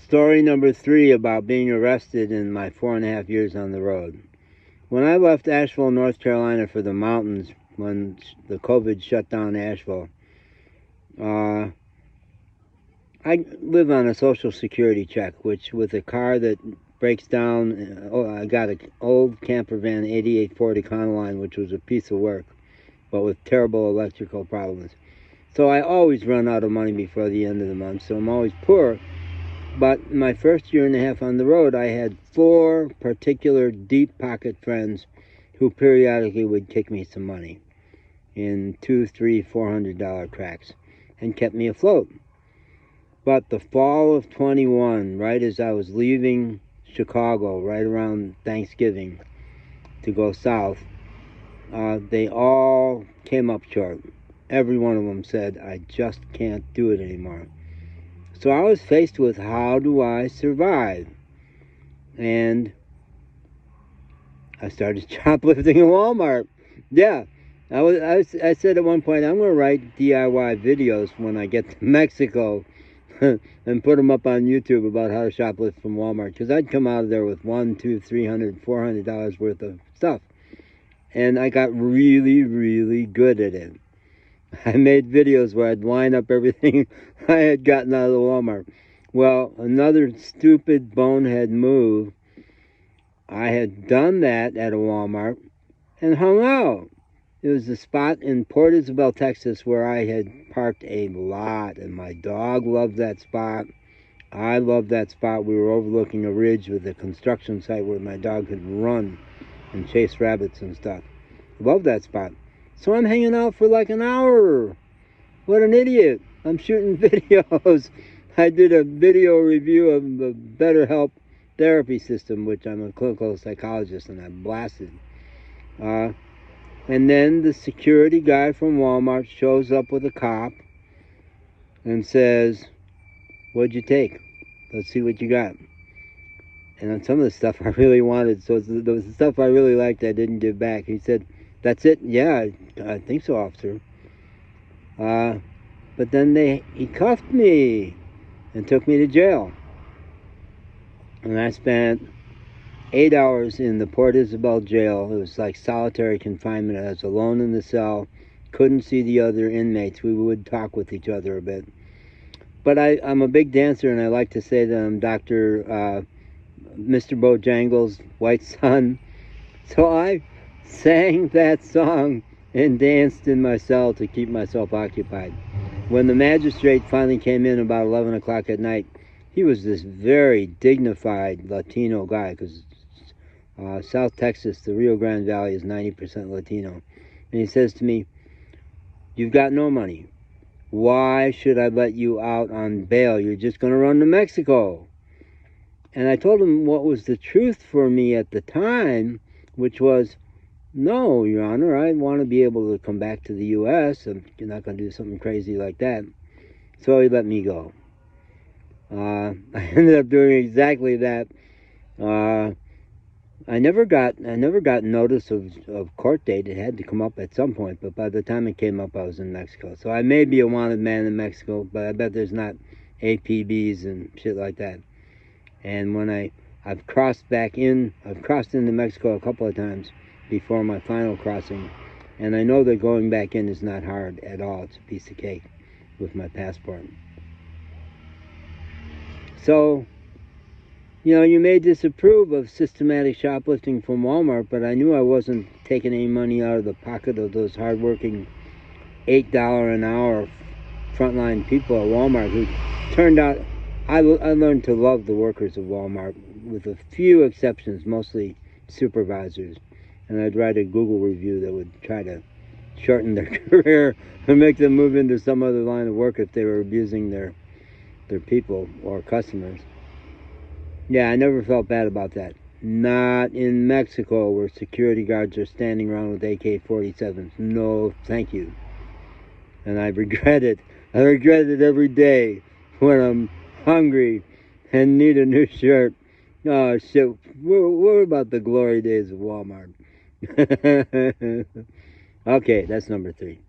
Story number 3 about being arrested in my 4.5 years on the road. When I left Asheville, North Carolina for the mountains when the COVID shut down Asheville, I live on a Social Security check, which with a car that breaks down, I got an old camper van, 88 Ford Econoline, which was a piece of work, but with terrible electrical problems. So I always run out of money before the end of the month, so I'm always poor. But my first year and a half on the road, I had 4 particular deep pocket friends who periodically would kick me some money in $200, $300, $400 cracks and kept me afloat. But the fall of 21, right as I was leaving Chicago, right around Thanksgiving to go south, they all came up short. Every one of them said, I just can't do it anymore. So I was faced with, how do I survive? And I started shoplifting in Walmart. Yeah, I said at one point, I'm going to write DIY videos when I get to Mexico and put them up on YouTube about how to shoplift from Walmart. Because I'd come out of there with $100, $200, $300, $400 worth of stuff. And I got really, really good at it. I made videos where I'd line up everything I had gotten out of the Walmart. Well, another stupid bonehead move, I had done that at a Walmart and hung out. It was a spot in Port Isabel, Texas, where I had parked a lot, and my dog loved that spot. I loved that spot. We were overlooking a ridge with a construction site where my dog could run and chase rabbits and stuff. Loved that spot. So I'm hanging out for like an hour. What an idiot. I'm shooting videos. I did a video review of the BetterHelp therapy system, which I'm a clinical psychologist, and I blasted. And then the security guy from Walmart shows up with a cop and says, what'd you take? Let's see what you got. And on some of the stuff I really wanted, so the stuff I really liked, I didn't give back. He said, that's it? Yeah, I think so, officer. But then he cuffed me and took me to jail. And I spent 8 hours in the Port Isabel jail. It was like solitary confinement. I was alone in the cell, couldn't see the other inmates. We would talk with each other a bit. But I'm a big dancer, and I like to say that I'm Mr. Bojangles' white son. So I sang that song and danced in my cell to keep myself occupied. When the magistrate finally came in about 11 o'clock at night, he was this very dignified Latino guy, because South Texas, the Rio Grande Valley, is 90% Latino. And he says to me, you've got no money. Why should I let you out on bail? You're just going to run to Mexico. And I told him what was the truth for me at the time, which was, no, Your Honor, I want to be able to come back to the U.S. I'm not going to do something crazy like that. So he let me go. I ended up doing exactly that. I never got notice of court date. It had to come up at some point, but by the time it came up, I was in Mexico. So I may be a wanted man in Mexico, but I bet there's not APBs and shit like that. And when I've crossed into Mexico a couple of times before my final crossing, and I know that going back in is not hard at all. It's a piece of cake with my passport. So, you know, you may disapprove of systematic shoplifting from Walmart, but I knew I wasn't taking any money out of the pocket of those hardworking $8 an hour frontline people at Walmart who turned out, I learned to love the workers of Walmart with a few exceptions, mostly supervisors. And I'd write a Google review that would try to shorten their career and make them move into some other line of work if they were abusing their people or customers. Yeah, I never felt bad about that. Not in Mexico, where security guards are standing around with AK-47s. No, thank you. And I regret it. I regret it every day when I'm hungry and need a new shirt. Oh, shit. What about the glory days of Walmart? Okay, that's number 3.